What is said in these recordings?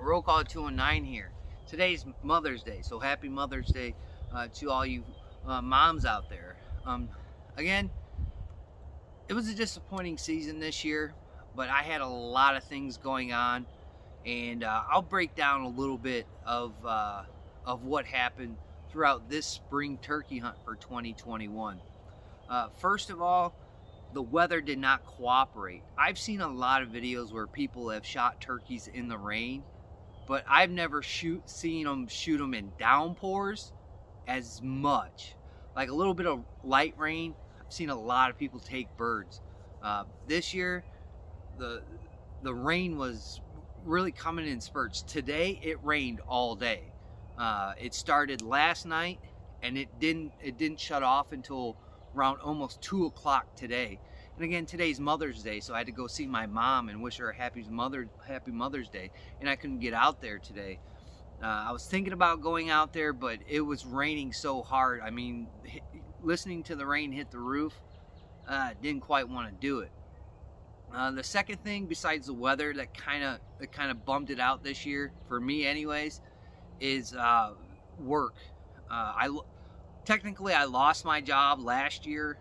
Roll Call 219 here. Today's Mother's Day, so happy Mother's Day to all you moms out there. Again, it was a disappointing season this year, but I had a lot of things going on, and I'll break down a little bit of what happened throughout this spring turkey hunt for 2021. First of all, the weather did not cooperate. I've seen a lot of videos where people have shot turkeys in the rain, but I've never seen them shoot them in downpours as much. Like a little bit of light rain, I've seen a lot of people take birds. This year, the rain was really coming in spurts. Today, it rained all day. It started last night, and it didn't shut off until around almost 2 o'clock today. And again, today's Mother's Day, so I had to go see my mom and wish her a happy Mother's Day, and I couldn't get out there today. I was thinking about going out there, but it was raining so hard. I mean, listening to the rain hit the roof, didn't quite want to do it. The second thing, besides the weather, that kind of bummed it out this year for me, anyways, is work. Technically, I lost my job last year,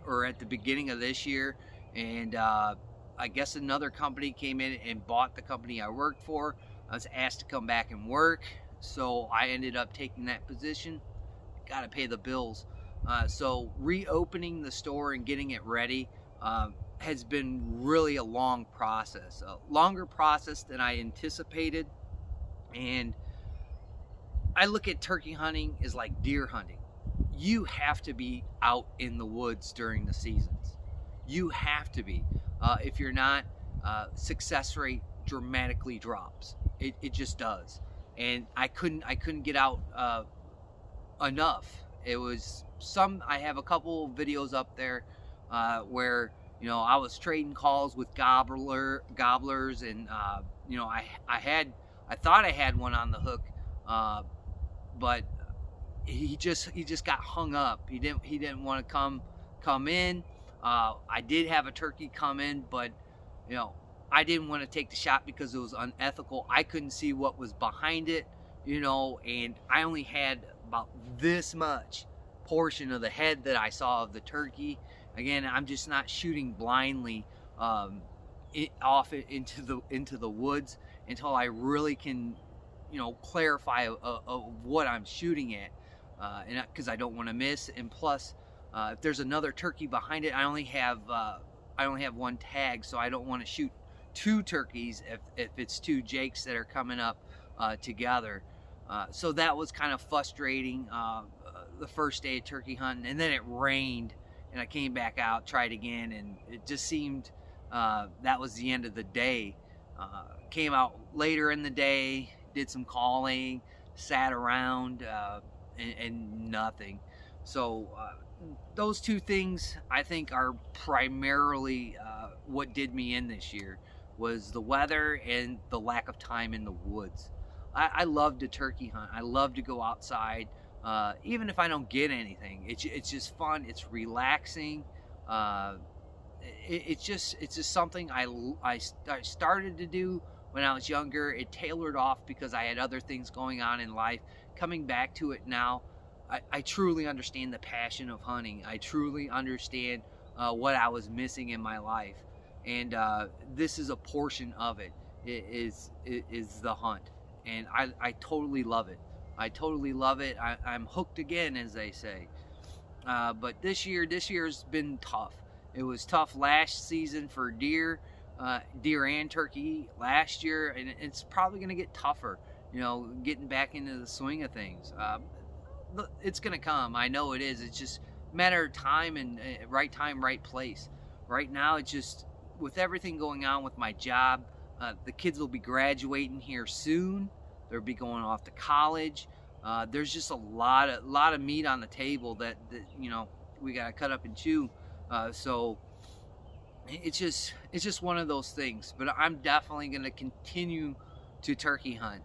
or at the beginning of this year, and I guess another company came in and bought the company I worked for. I was asked to come back and work, so I ended up taking that position. Got to pay the bills. So reopening the store and getting it ready has been really a long process, a longer process than I anticipated. And I look at turkey hunting as like deer hunting. You have to be out in the woods during the seasons. You have to be. If you're not, success rate dramatically drops. It just does. And I couldn't get out enough. It was I have a couple videos up there where I was trading calls with gobblers, and I thought I had one on the hook, but he just got hung up. He didn't want to come in. I did have a turkey come in, but I didn't want to take the shot because it was unethical. I couldn't see what was behind it, and I only had about this much portion of the head that I saw of the turkey. Again, I'm just not shooting blindly off into the woods until I really can clarify what I'm shooting at, and because I don't want to miss. And plus, if there's another turkey behind it, I only have one tag, so I don't want to shoot two turkeys if it's two jakes that are coming up together. So that was kind of frustrating the first day of turkey hunting, and then it rained, and I came back out, tried again, and it just seemed that was the end of the day. Came out later in the day, did some calling, sat around, and nothing. So those two things, I think, are primarily what did me in this year, was the weather and the lack of time in the woods. I love to turkey hunt. I love to go outside, even if I don't get anything. It's just fun. It's relaxing. It's just something I started to do when I was younger. It tailored off because I had other things going on in life. Coming back to it now, I truly understand the passion of hunting. I truly understand what I was missing in my life, and this is a portion of it. It is the hunt, and I totally love it. I totally love it. I'm hooked again, as they say. But this year's been tough. It was tough last season for deer and turkey last year, and it's probably going to get tougher, getting back into the swing of things. It's going to come. I know it is. It's just a matter of time, and right time, right place. Right now, it's just, with everything going on with my job, the kids will be graduating here soon. They'll be going off to college. There's just a lot of meat on the table that we got to cut up and chew. So it's just one of those things. But I'm definitely going to continue to turkey hunt.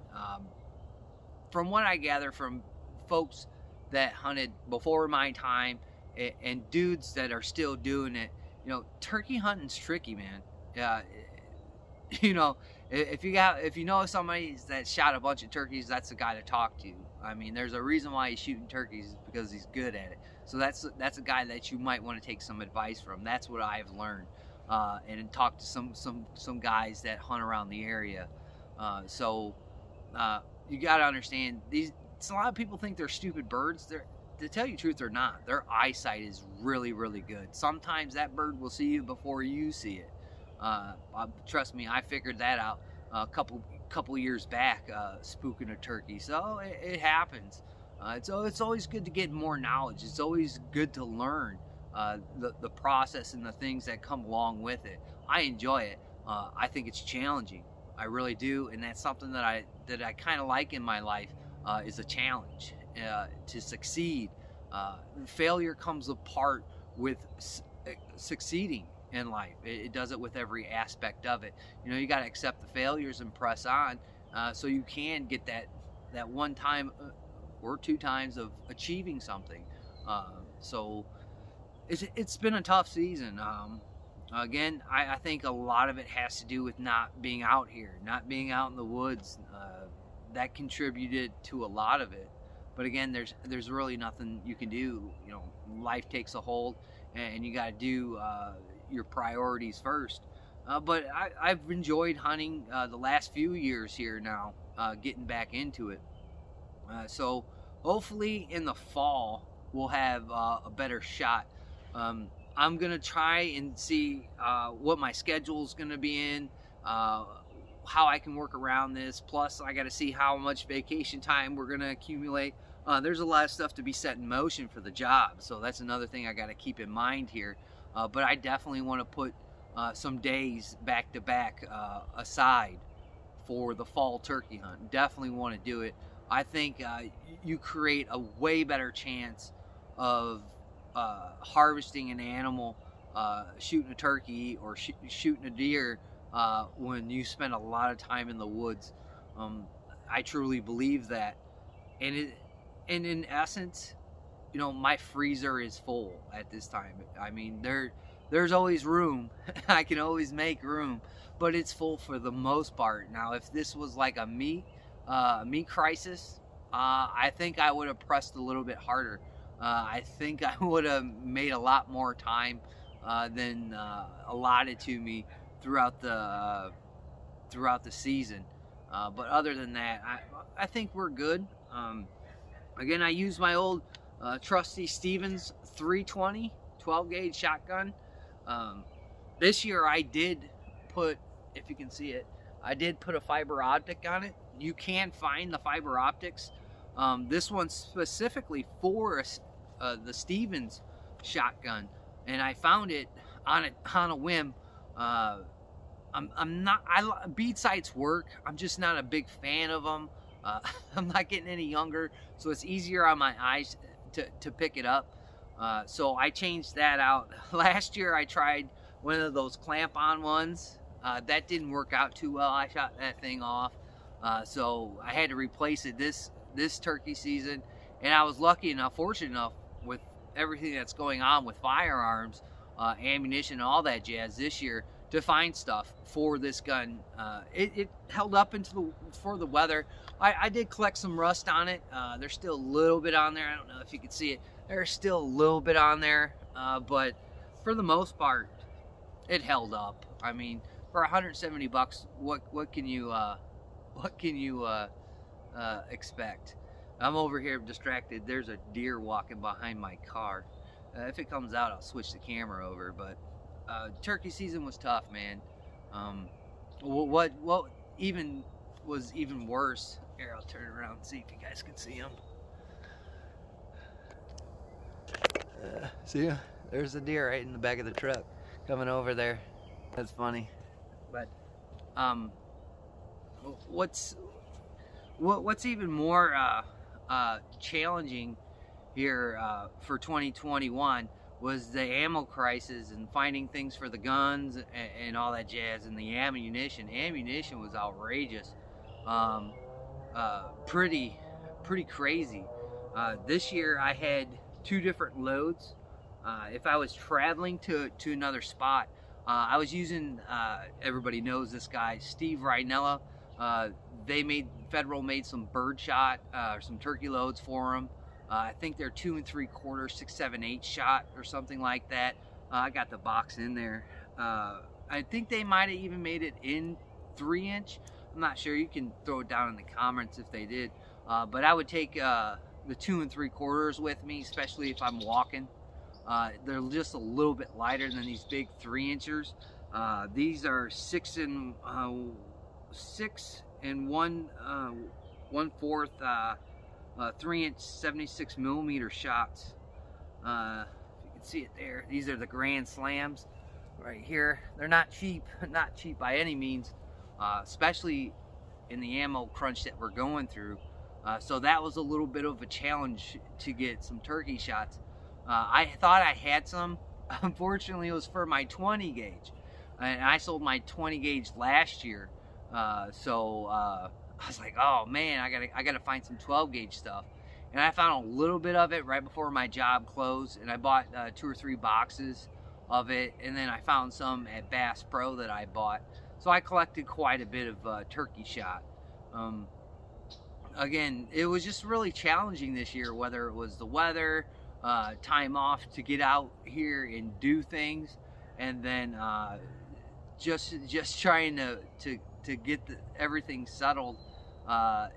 From what I gather from folks that hunted before my time, and dudes that are still doing it, turkey hunting's tricky, man. you know, if you know somebody that shot a bunch of turkeys, that's the guy to talk to. I mean, there's a reason why he's shooting turkeys, because he's good at it. So that's a guy that you might want to take some advice from. That's what I've learned, and talk to some guys that hunt around the area. You got to understand, a lot of people think they're stupid birds. To tell you the truth, they're not. Their eyesight is really, really good. Sometimes that bird will see you before you see it. Trust me, I figured that out a couple years back, spooking a turkey. So it happens. It's always good to get more knowledge. It's always good to learn the process and the things that come along with it. I enjoy it. I think it's challenging. I really do, and that's something that I kind of like in my life, is a challenge. To succeed, failure comes apart with succeeding in life. It does it with every aspect of it. You know, you got to accept the failures and press on, so you can get that one time or two times of achieving something. So it's been a tough season. Again, I think a lot of it has to do with not being out here, not being out in the woods. That contributed to a lot of it. But again, there's really nothing you can do. You know, life takes a hold, and you got to do your priorities first. But I've enjoyed hunting the last few years here now, getting back into it. So hopefully in the fall we'll have a better shot. I'm gonna try and see what my schedule's gonna be in, how I can work around this. Plus, I got to see how much vacation time we're gonna accumulate. There's a lot of stuff to be set in motion for the job, so that's another thing I got to keep in mind here. But I definitely want to put some days back to back aside for the fall turkey hunt. Definitely want to do it. I think you create a way better chance of harvesting an animal, shooting a turkey or shooting a deer when you spend a lot of time in the woods. I truly believe that, and in essence, you know, my freezer is full at this time. I mean, there's always room. I can always make room, but it's full for the most part. Now, if this was like a meat crisis, I think I would have pressed a little bit harder. I think I would have made a lot more time than allotted to me throughout the season. But other than that, I think we're good. Again, I use my old trusty Stevens 320 12 gauge shotgun. This year I did put, if you can see it, I did put a fiber optic on it. You can find the fiber optics. This one's specifically for the Stevens shotgun, and I found it on a whim. Bead sights work. I'm just not a big fan of them. I'm not getting any younger, so it's easier on my eyes to pick it up. So I changed that out. Last year I tried one of those clamp-on ones. That didn't work out too well. I shot that thing off. So I had to replace it this turkey season, and I was lucky enough, fortunate enough, with everything that's going on with firearms, ammunition, and all that jazz this year, to find stuff for this gun. It held up for the weather. I did collect some rust on it. There's still a little bit on there. I don't know if you can see it. There's still a little bit on there, but for the most part, it held up. I mean, for $170, what can you expect? I'm over here distracted. There's a deer walking behind my car. If it comes out, I'll switch the camera over. But turkey season was tough, man. What even was even worse? Here, I'll turn around and see if you guys can see him. See him? There's a deer right in the back of the truck coming over there. That's funny. But what's even more challenging here for 2021 was the ammo crisis and finding things for the guns and all that jazz, and the ammunition. Ammunition was outrageous. Pretty crazy. This year I had 2 different loads. If I was traveling to another spot, I was using, everybody knows this guy, Steve Rhinella. Federal made some birdshot, some turkey loads for him. I think they're 2 3/4, 6, 7, 8 shot or something like that. I got the box in there. I think they might have even made it in 3-inch. I'm not sure. You can throw it down in the comments if they did. But I would take the 2 3/4 with me, especially if I'm walking. They're just a little bit lighter than these big 3-inchers. These are 6 and 1/4 3-inch 76 millimeter shots. If you can see it there, these are the Grand Slams right here. They're not cheap, not cheap by any means, especially in the ammo crunch that we're going through. So that was a little bit of a challenge to get some turkey shots. I thought I had some. Unfortunately, it was for my 20 gauge, and I sold my 20 gauge last year. So I was like, oh man, I gotta find some 12 gauge stuff. And I found a little bit of it right before my job closed, and I bought 2 or 3 boxes of it, and then I found some at Bass Pro that I bought. So I collected quite a bit of turkey shot. Again, it was just really challenging this year, whether it was the weather, time off to get out here and do things, and then just trying to get everything settled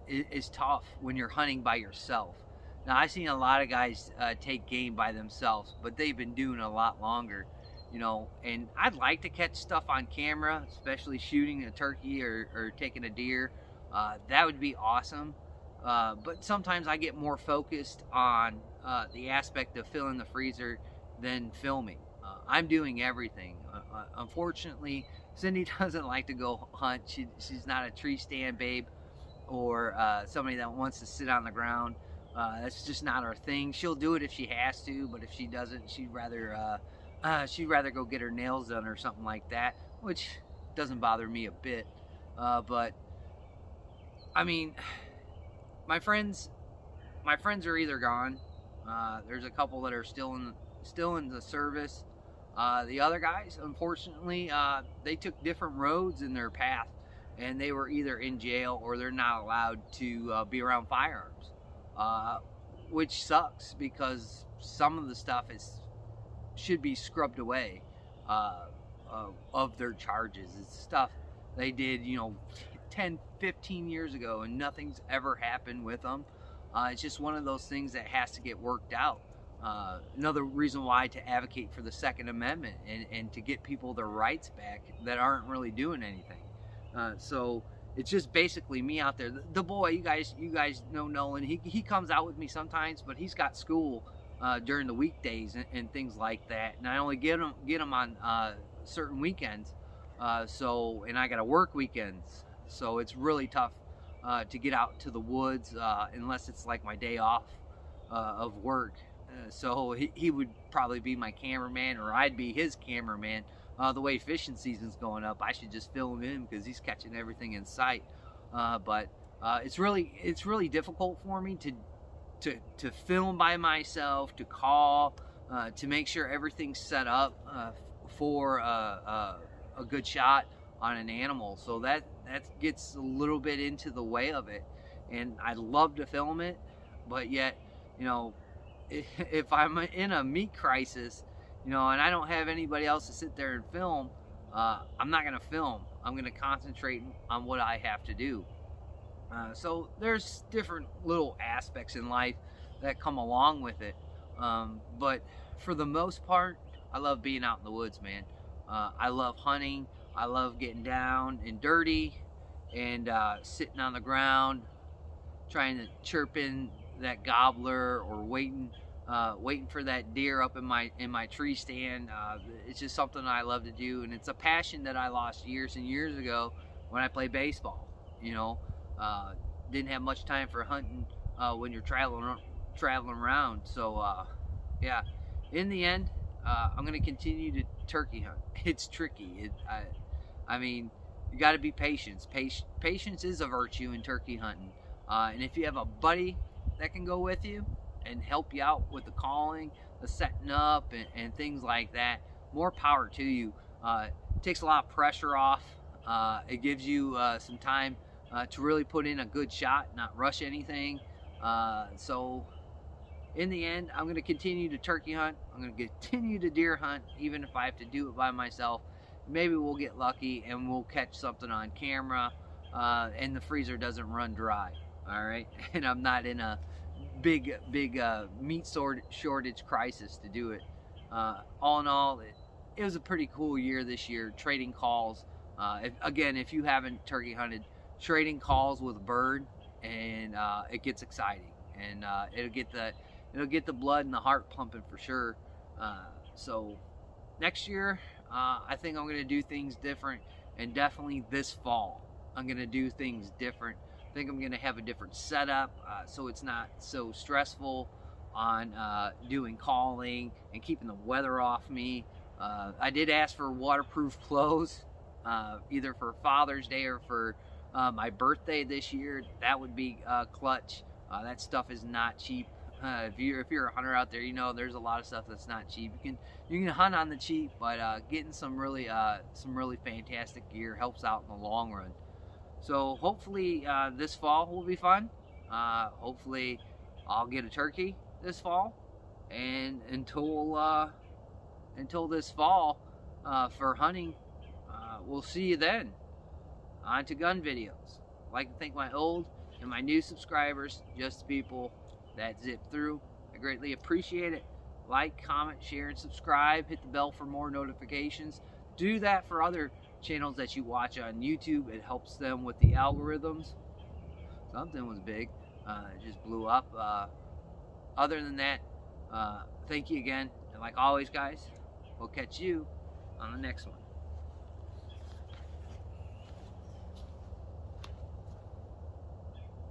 is tough when you're hunting by yourself. Now, I've seen a lot of guys take game by themselves, but they've been doing it a lot longer, you know. And I'd like to catch stuff on camera, especially shooting a turkey or taking a deer. That would be awesome. But sometimes I get more focused on the aspect of filling the freezer than filming. I'm doing everything. Unfortunately, Cindy doesn't like to go hunt. She's not a tree stand babe, or somebody that wants to sit on the ground. That's just not her thing. She'll do it if she has to, but if she doesn't, she'd rather go get her nails done or something like that, which doesn't bother me a bit. But I mean, my friends are either gone. There's a couple that are still in the service. The other guys, unfortunately, they took different roads in their path, and they were either in jail or they're not allowed to be around firearms, which sucks because some of the stuff should be scrubbed away of their charges. It's stuff they did, 10, 15 years ago, and nothing's ever happened with them. It's just one of those things that has to get worked out. Another reason why to advocate for the Second Amendment and to get people their rights back that aren't really doing anything. So it's just basically me out there. The boy, you guys know Nolan. He comes out with me sometimes, but he's got school during the weekdays and things like that. And I only get him on certain weekends. And I got to work weekends. So it's really tough to get out to the woods unless it's like my day off of work. So he would probably be my cameraman, or I'd be his cameraman. The way fishing season's going up, I should just film him because he's catching everything in sight. But it's really difficult for me to film by myself, to call, to make sure everything's set up for a good shot on an animal. So that gets a little bit into the way of it. And I'd love to film it, but yet, if I'm in a meat crisis, and I don't have anybody else to sit there and film, I'm not going to film. I'm going to concentrate on what I have to do. So there's different little aspects in life that come along with it. But for the most part, I love being out in the woods, man. I love hunting. I love getting down and dirty and sitting on the ground, trying to chirp in that gobbler, or waiting for that deer up in my tree stand. It's just something I love to do, and it's a passion that I lost years and years ago when I played baseball. Didn't have much time for hunting when you're traveling around. So yeah, in the end, I'm going to continue to turkey hunt. It's tricky. I mean, you got to be patient. Patience is a virtue in turkey hunting. And if you have a buddy that can go with you and help you out with the calling, the setting up, and things like that, more power to you. It takes a lot of pressure off. It gives you some time to really put in a good shot, not rush anything. So in the end, I'm going to continue to turkey hunt. I'm going to continue to deer hunt, even if I have to do it by myself. Maybe we'll get lucky and we'll catch something on camera, and the freezer doesn't run dry. All right, and I'm not in a big meat shortage crisis to do it. All in all, it was a pretty cool year this year. Trading calls. If you haven't turkey hunted, trading calls with a bird, and it gets exciting, and it'll get the blood and the heart pumping for sure. So next year, I think I'm going to do things different, and definitely this fall, I'm going to do things different. I think I'm going to have a different setup, so it's not so stressful on doing calling and keeping the weather off me. I did ask for waterproof clothes, either for Father's Day or for my birthday this year. That would be clutch. That stuff is not cheap. If you're a hunter out there, you know there's a lot of stuff that's not cheap. You can hunt on the cheap, but getting some really fantastic gear helps out in the long run. So hopefully this fall will be fun. Hopefully I'll get a turkey this fall, and until this fall for hunting, we'll see you then. On to gun videos. I'd like to thank my old and my new subscribers, just the people that zip through. I greatly appreciate it. Like, comment, share, and subscribe. Hit the bell for more notifications. Do that for other channels that you watch on YouTube. It helps them with the algorithms. Something was big. It just blew up. Other than that, thank you again. And like always, guys, we'll catch you on the next one.